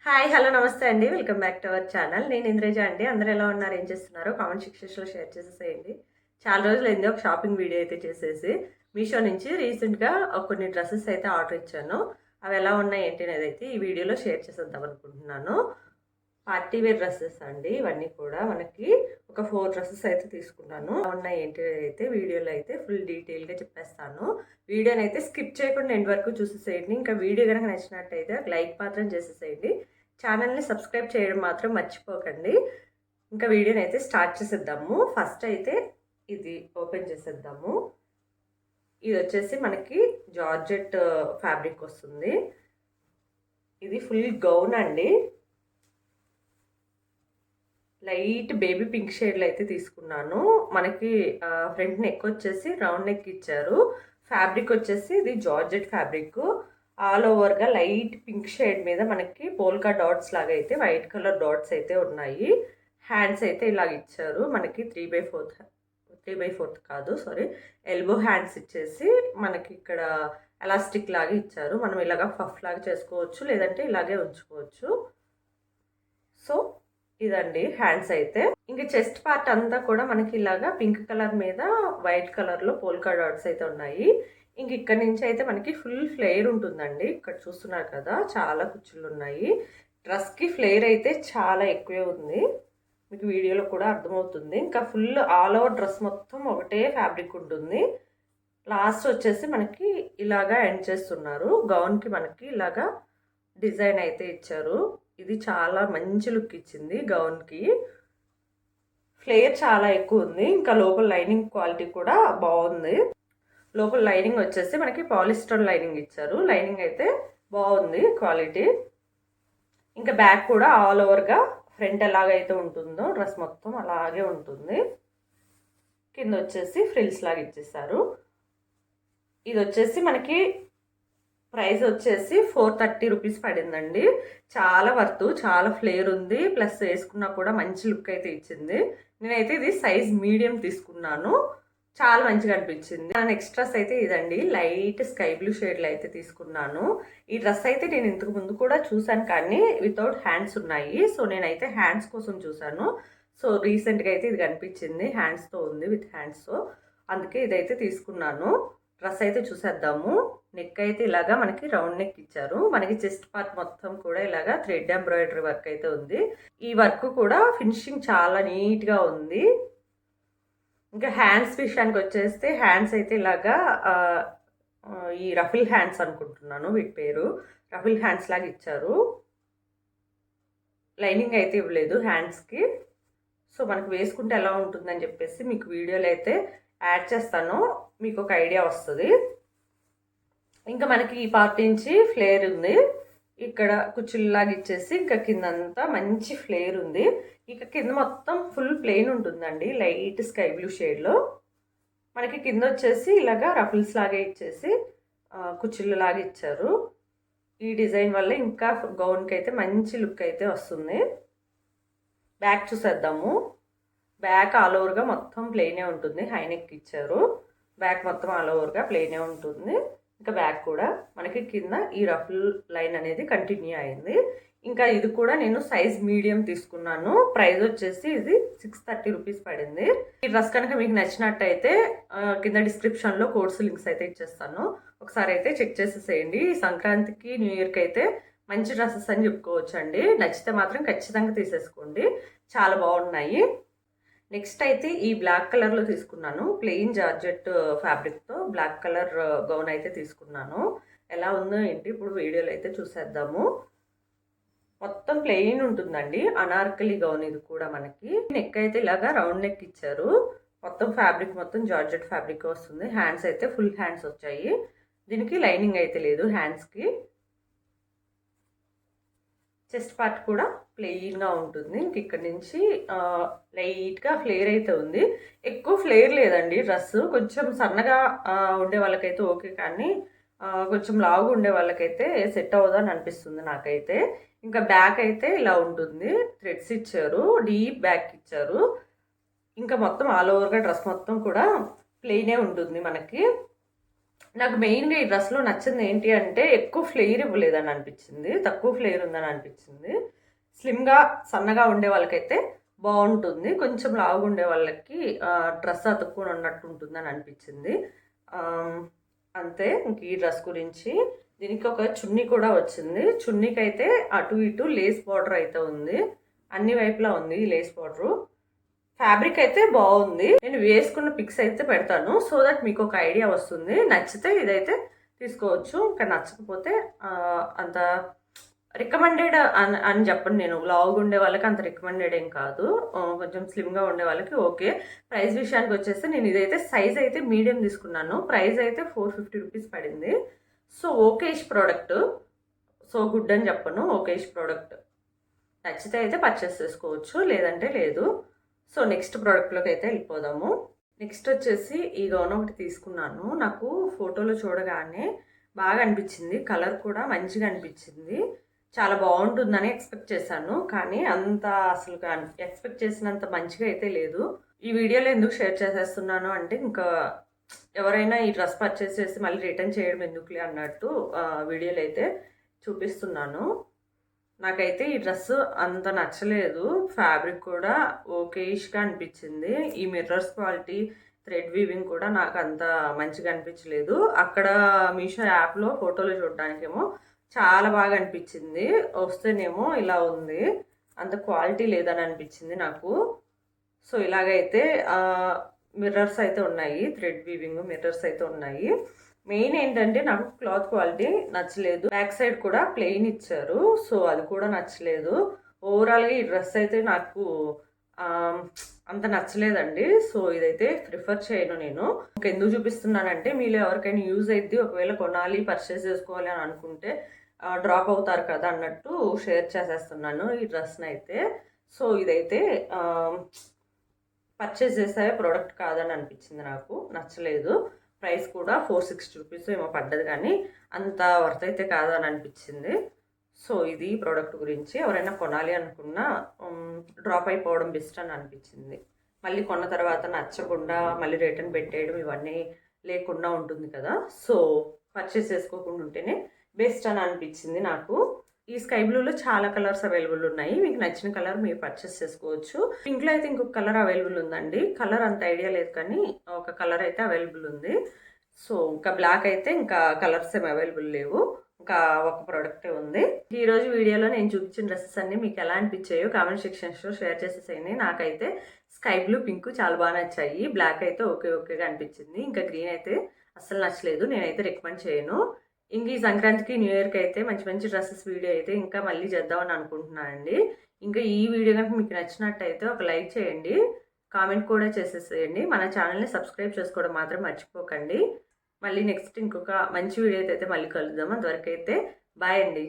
Hi hello నమస్తే అండి. Welcome back to our channel. నేను ఇంద్రజ అండి. అందరూ ఎలా ఉన్నారు, ఏం చేస్తున్నారో కామెంట్ సెక్షన్స్లో షేర్ చేసేసేయండి. చాలా రోజులైంది ఒక షాపింగ్ వీడియో అయితే చేసేసి. మీషో నుంచి రీసెంట్గా కొన్ని డ్రెస్సెస్ అయితే ఆర్డర్ ఇచ్చాను. అవి ఎలా ఉన్నాయి ఏంటి అనేది అయితే ఈ వీడియోలో షేర్ చేసేద్దాం అనుకుంటున్నాను. పార్టీ వేర్ డ్రెస్సెస్ అండి ఇవన్నీ కూడా. మనకి ఒక 4 డ్రెస్సెస్ అయితే తీసుకున్నాను. ఎలా ఉన్నాయి ఏంటి అయితే వీడియోలో అయితే ఫుల్ డీటెయిల్గా చెప్పేస్తాను. వీడియోని అయితే స్కిప్ చేయకుండా ఎండ్ వరకు చూసేసేయండి. ఇంకా వీడియో కనుక నచ్చినట్టయితే లైక్ మాత్రం చేసేసేయండి. ఛానల్ని సబ్స్క్రైబ్ చేయడం మాత్రం మర్చిపోకండి. ఇంకా వీడియోని అయితే స్టార్ట్ చేసేద్దాము. ఫస్ట్ అయితే ఇది ఓపెన్ చేసేద్దాము. ఇది వచ్చేసి మనకి జార్జెట్ ఫ్యాబ్రిక్ వస్తుంది. ఇది ఫుల్ గౌన్ అండి. లైట్ బేబీ పింక్ షేడ్లో అయితే తీసుకున్నాను. మనకి ఫ్రంట్ నెక్ వచ్చేసి రౌండ్ నెక్ ఇచ్చారు. ఫ్యాబ్రిక్ వచ్చేసి ఇది జార్జెట్ ఫ్యాబ్రిక్. ఆల్ ఓవర్గా లైట్ పింక్ షేడ్ మీద మనకి పోల్కా డాట్స్ లాగా అయితే వైట్ కలర్ డాట్స్ అయితే ఉన్నాయి. హ్యాండ్స్ అయితే ఇలాగ ఇచ్చారు. మనకి 3/4 కాదు సారీ ఎల్బో హ్యాండ్స్ ఇచ్చేసి మనకి ఇక్కడ ఎలాస్టిక్ లాగా ఇచ్చారు. మనం ఇలాగ పఫ్ లాగా చేసుకోవచ్చు, లేదంటే ఇలాగే ఉంచుకోవచ్చు. సో ఇదండి హ్యాండ్స్ అయితే. ఇంకా చెస్ట్ పార్ట్ అంతా కూడా మనకి ఇలాగా పింక్ కలర్ మీద వైట్ కలర్లో పోల్కా డాట్స్ అయితే ఉన్నాయి. ఇంక ఇక్కడ నుంచి అయితే మనకి ఫుల్ ఫ్లేర్ ఉంటుందండి. ఇక్కడ చూస్తున్నారు కదా, చాలా కుచ్చులు ఉన్నాయి. డ్రెస్కి ఫ్లేర్ అయితే చాలా ఎక్కువే ఉంది, మీకు వీడియోలో కూడా అర్థమవుతుంది. ఇంకా ఫుల్ ఆల్ ఓవర్ డ్రెస్ మొత్తం ఒకటే ఫ్యాబ్రిక్ ఉంటుంది. లాస్ట్ వచ్చేసి మనకి ఇలాగా ఎండ్ చేస్తున్నారు. గౌన్కి మనకి ఇలాగా డిజైన్ అయితే ఇచ్చారు. ఇది చాలా మంచి లుక్ ఇచ్చింది గౌన్కి. ఫ్లేర్ చాలా ఎక్కువ ఉంది. ఇంకా లోపల లైనింగ్ క్వాలిటీ కూడా బాగుంది. లోపల లైనింగ్ వచ్చేసి మనకి పాలిస్టర్ లైనింగ్ ఇచ్చారు. లైనింగ్ అయితే బాగుంది క్వాలిటీ. ఇంకా బ్యాక్ కూడా ఆల్ ఓవర్గా ఫ్రంట్ ఎలాగైతే ఉంటుందో డ్రెస్ మొత్తం అలాగే ఉంటుంది. కింద వచ్చేసి ఫ్రిల్స్ లాగా ఇచ్చేసారు. ఇది వచ్చేసి మనకి ప్రైస్ వచ్చేసి 430 రూపీస్ పడిందండి. చాలా వర్త్, చాలా ఫ్లేర్ ఉంది. ప్లస్ వేసుకున్నా కూడా మంచి లుక్ అయితే ఇచ్చింది. నేనైతే ఇది సైజ్ మీడియం తీసుకున్నాను. చాలా మంచిగా అనిపించింది. నెక్స్ట్ డ్రెస్ అయితే ఇదండి. లైట్ స్కై బ్లూ షేడ్లో అయితే తీసుకున్నాను. ఈ డ్రెస్ అయితే నేను ఇంతకు ముందు కూడా చూసాను, కానీ వితౌట్ హ్యాండ్స్ ఉన్నాయి. సో నేనైతే హ్యాండ్స్ కోసం చూసాను. సో రీసెంట్గా అయితే ఇది కనిపించింది, హ్యాండ్స్తో ఉంది, విత్ హ్యాండ్స్తో. అందుకే ఇదైతే తీసుకున్నాను. డ్రెస్ అయితే చూసేద్దాము. నెక్ అయితే ఇలాగా మనకి రౌండ్ నెక్ ఇచ్చారు. మనకి చెస్ట్ పార్ట్ మొత్తం కూడా ఇలాగా థ్రెడ్ ఎంబ్రాయిడరీ వర్క్ అయితే ఉంది. ఈ వర్క్ కూడా ఫినిషింగ్ చాలా నీట్గా ఉంది. ఇంకా హ్యాండ్స్ విషయానికి వచ్చేస్తే హ్యాండ్స్ అయితే ఇలాగా ఈ రఫిల్ హ్యాండ్స్ అనుకుంటున్నాను వీటి పేరు. రఫిల్ హ్యాండ్స్ లాగా ఇచ్చారు. లైనింగ్ అయితే ఇవ్వలేదు హ్యాండ్స్కి. సో మనకు వేసుకుంటే ఎలా ఉంటుందని చెప్పేసి మీకు వీడియోలో అయితే యాడ్ చేస్తాను, మీకు ఒక ఐడియా వస్తుంది. ఇంకా మనకి ఈ పార్ట్ నుంచి ఫ్లేర్ ఉంది. ఇక్కడ కుచ్చుల్లాగా ఇచ్చేసి ఇంకా కిందంతా మంచి ఫ్లేర్ ఉంది. ఇక కింద మొత్తం ఫుల్ ప్లెయిన్ ఉంటుందండి, లైట్ స్కై బ్లూ షేడ్లో. మనకి కింద వచ్చేసి ఇలాగా రఫుల్స్ లాగా ఇచ్చేసి కుచ్చుళ్ళు లాగా ఇచ్చారు. ఈ డిజైన్ వల్ల ఇంకా గౌన్కి అయితే మంచి లుక్ అయితే వస్తుంది. బ్యాక్ చూసేద్దాము. బ్యాక్ ఆల్ ఓవర్గా మొత్తం ప్లెయినే ఉంటుంది. హై నెక్ ఇచ్చారు. బ్యాక్ మొత్తం ఆల్ ఓవర్గా ప్లెయినే ఉంటుంది. ఇంకా బ్యాక్ కూడా మనకి కింద ఈ రఫుల్ లైన్ అనేది కంటిన్యూ అయింది. ఇంకా ఇది కూడా నేను సైజ్ మీడియం తీసుకున్నాను. ప్రైస్ వచ్చేసి ఇది 630 రూపీస్ పడింది. ఈ డ్రెస్ కనుక మీకు నచ్చినట్టయితే కింద డిస్క్రిప్షన్లో కోడ్స్ లింక్స్ అయితే ఇచ్చేస్తాను, ఒకసారి అయితే చెక్ చేసేసేయండి. సంక్రాంతికి న్యూ ఇయర్కి అయితే మంచి డ్రెస్సెస్ అని చెప్పుకోవచ్చు అండి. నచ్చితే మాత్రం ఖచ్చితంగా తీసేసుకోండి, చాలా బాగున్నాయి. నెక్స్ట్ అయితే ఈ బ్లాక్ కలర్లో తీసుకున్నాను. ప్లెయిన్ జార్జెట్ ఫ్యాబ్రిక్తో బ్లాక్ కలర్ గౌన్ అయితే తీసుకున్నాను. ఎలా ఉందో ఏంటి ఇప్పుడు వీడియోలో అయితే చూసేద్దాము. మొత్తం ప్లెయిన్ ఉంటుందండి, అనార్కలి గౌన్. ఇది కూడా మనకి నెక్ అయితే ఇలాగా రౌండ్ నెక్ ఇచ్చారు. మొత్తం ఫ్యాబ్రిక్ మొత్తం జార్జెట్ ఫ్యాబ్రిక్ వస్తుంది. హ్యాండ్స్ అయితే ఫుల్ హ్యాండ్స్ వచ్చాయి. దీనికి లైనింగ్ అయితే లేదు హ్యాండ్స్కి. చెస్ట్ పార్ట్ కూడా ప్లెయిన్గా ఉంటుంది. ఇంక ఇక్కడ నుంచి లైట్గా ఫ్లేర్ అయితే ఉంది. ఎక్కువ ఫ్లేర్ లేదండి డ్రెస్. కొంచెం సన్నగా ఉండే వాళ్ళకైతే ఓకే, కానీ కొంచెం లావుగా ఉండే వాళ్ళకైతే సెట్ అవ్వదని అనిపిస్తుంది నాకైతే. ఇంకా బ్యాక్ అయితే ఇలా ఉంటుంది. థ్రెడ్స్ ఇచ్చారు, డీప్ బ్యాక్ ఇచ్చారు. ఇంకా మొత్తం ఆల్ ఓవర్గా డ్రెస్ మొత్తం కూడా ప్లెయినే ఉంటుంది మనకి. నాకు మెయిన్గా ఈ డ్రెస్లో నచ్చింది ఏంటి అంటే ఎక్కువ ఫ్లేర్ ఇవ్వలేదని అనిపించింది, తక్కువ ఫ్లేర్ ఉందని అనిపించింది. స్లిమ్గా సన్నగా ఉండే వాళ్ళకైతే బాగుంటుంది, కొంచెం లావుగా ఉండే వాళ్ళకి డ్రెస్ అతుక్కుని ఉన్నట్టు ఉంటుందని అనిపించింది. అంతే ఇంక ఈ డ్రెస్ గురించి. దీనికి ఒక చున్నీ కూడా వచ్చింది. చున్నీకి అయితే అటు ఇటు లేస్ బార్డర్ అయితే ఉంది, అన్ని వైపులా ఉంది ఈ లేస్ బార్డరు. ఫ్యాబ్రిక్ అయితే బాగుంది. నేను వేసుకున్న పిక్స్ అయితే పెడతాను, సో దట్ మీకు ఒక ఐడియా వస్తుంది. నచ్చితే ఇదైతే తీసుకోవచ్చు, ఇంకా నచ్చకపోతే అంత రికమెండెడ్ అని చెప్పండి. నేను లావుగా ఉండే వాళ్ళకి అంత రికమెండెడ్ ఏం కాదు, కొంచెం స్లిమ్గా ఉండే వాళ్ళకి ఓకే. ప్రైస్ విషయానికి వచ్చేస్తే నేను ఇదైతే సైజ్ అయితే మీడియం తీసుకున్నాను. ప్రైస్ అయితే 450 రూపీస్ పడింది. సో ఓకేష్ ప్రోడక్ట్, సో గుడ్ అని చెప్పను, ఓకేష్ ప్రోడక్ట్. నచ్చితే అయితే పర్చేస్ చేసుకోవచ్చు, లేదంటే లేదు. సో నెక్స్ట్ ప్రోడక్ట్లోకి అయితే వెళ్ళిపోదాము. నెక్స్ట్ వచ్చేసి ఈ గౌన్ ఒకటి తీసుకున్నాను. నాకు ఫోటోలో చూడగానే బాగా అనిపించింది, కలర్ కూడా మంచిగా అనిపించింది, చాలా బాగుంటుందని ఎక్స్పెక్ట్ చేశాను. కానీ అంత అసలు ఎక్స్పెక్ట్ చేసినంత మంచిగా అయితే లేదు. ఈ వీడియోలో ఎందుకు షేర్ చేసేస్తున్నాను అంటే, ఇంకా ఎవరైనా ఈ డ్రెస్ పర్చేస్ చేసి మళ్ళీ రిటర్న్ చేయడం ఎందుకులే అన్నట్టు వీడియోలో అయితే చూపిస్తున్నాను. నాకైతే ఈ డ్రెస్ అంత నచ్చలేదు, ఫ్యాబ్రిక్ కూడా ఓకేష్గా అనిపించింది. ఈ మిర్రర్స్ క్వాలిటీ, థ్రెడ్ వీవింగ్ కూడా నాకు అంత మంచిగా అనిపించలేదు. అక్కడ మీషో యాప్లో ఫోటోలు చూడడానికేమో చాలా బాగా అనిపించింది, వస్తేనేమో ఇలా ఉంది, అంత క్వాలిటీ లేదని అనిపించింది నాకు. సో ఇలాగైతే మిర్రర్స్ అయితే ఉన్నాయి, థ్రెడ్ వీవింగ్ మిర్రర్స్ అయితే ఉన్నాయి. మెయిన్ ఏంటంటే నాకు క్లాత్ క్వాలిటీ నచ్చలేదు, బ్యాక్ సైడ్ కూడా ప్లెయిన్ ఇచ్చారు, సో అది కూడా నచ్చలేదు. ఓవరాల్గా ఈ డ్రెస్ అయితే నాకు అంత నచ్చలేదండి. సో ఇదైతే ప్రిఫర్ చేయను నేను. ఎందుకు చూపిస్తున్నానంటే, మీలో ఎవరికైనా యూజ్ అయితే ఒకవేళ కొనాలి పర్చేస్ చేసుకోవాలి అని అనుకుంటే డ్రాప్ అవుతారు కదా అన్నట్టు షేర్ చేసేస్తున్నాను ఈ డ్రెస్ని అయితే. సో ఇదైతే పర్చేస్ చేసే ప్రోడక్ట్ కాదని అనిపించింది, నాకు నచ్చలేదు. ప్రైస్ కూడా 460 రూపీస్ ఏమో పడ్డది, కానీ అంత వర్త్ అయితే కాదని అనిపించింది. సో ఇది ప్రోడక్ట్ గురించి. ఎవరైనా కొనాలి అనుకున్నా డ్రాప్ అయిపోవడం బెస్ట్ అని అనిపించింది. మళ్ళీ కొన్న తర్వాత నచ్చకుండా మళ్ళీ రిటర్న్ పెట్టేయడం ఇవన్నీ లేకుండా ఉంటుంది కదా, సో పర్చేస్ చేసుకోకుండా ఉంటేనే బెస్ట్ అని అనిపించింది నాకు. ఈ స్కై బ్లూలో చాలా కలర్స్ అవైలబుల్ ఉన్నాయి, మీకు నచ్చిన కలర్ మీరు పర్చేస్ చేసుకోవచ్చు. పింక్లో అయితే ఇంకొక కలర్ అవైలబుల్ ఉందండి, కలర్ అంత ఐడియా లేదు కానీ ఒక కలర్ అయితే అవైలబుల్ ఉంది. సో ఇంకా బ్లాక్ అయితే ఇంకా కలర్స్ ఏమి అవైలబుల్ లేవు, ఇంకా ఒక ప్రోడక్టే ఉంది. ఈరోజు వీడియోలో నేను చూపించిన డ్రెస్సెస్ అన్ని మీకు ఎలా అనిపించాయో కామెంట్ సెక్షన్స్లో షేర్ చేసేసేయండి. నాకైతే స్కై బ్లూ, పింక్ చాలా బాగా నచ్చాయి, బ్లాక్ అయితే ఓకేగా అనిపించింది, ఇంకా గ్రీన్ అయితే అస్సలు నచ్చలేదు, నేనైతే రికమెండ్ చేయను. ఇంక ఈ సంక్రాంతికి న్యూ ఇయర్కి అయితే మంచి మంచి డ్రెస్సెస్ వీడియో అయితే ఇంకా మళ్ళీ చేద్దామని అనుకుంటున్నానండి. ఇంకా ఈ వీడియో కనుక మీకు నచ్చినట్టయితే ఒక లైక్ చేయండి, కామెంట్ కూడా చేసేసేయండి. మన ఛానల్ని సబ్స్క్రైబ్ చేసుకోవడం మాత్రం మర్చిపోకండి. మళ్ళీ నెక్స్ట్ ఇంకొక మంచి వీడియో అయితే మళ్ళీ కలుద్దాం. అంతవరకు అయితే బాయ్ అండి.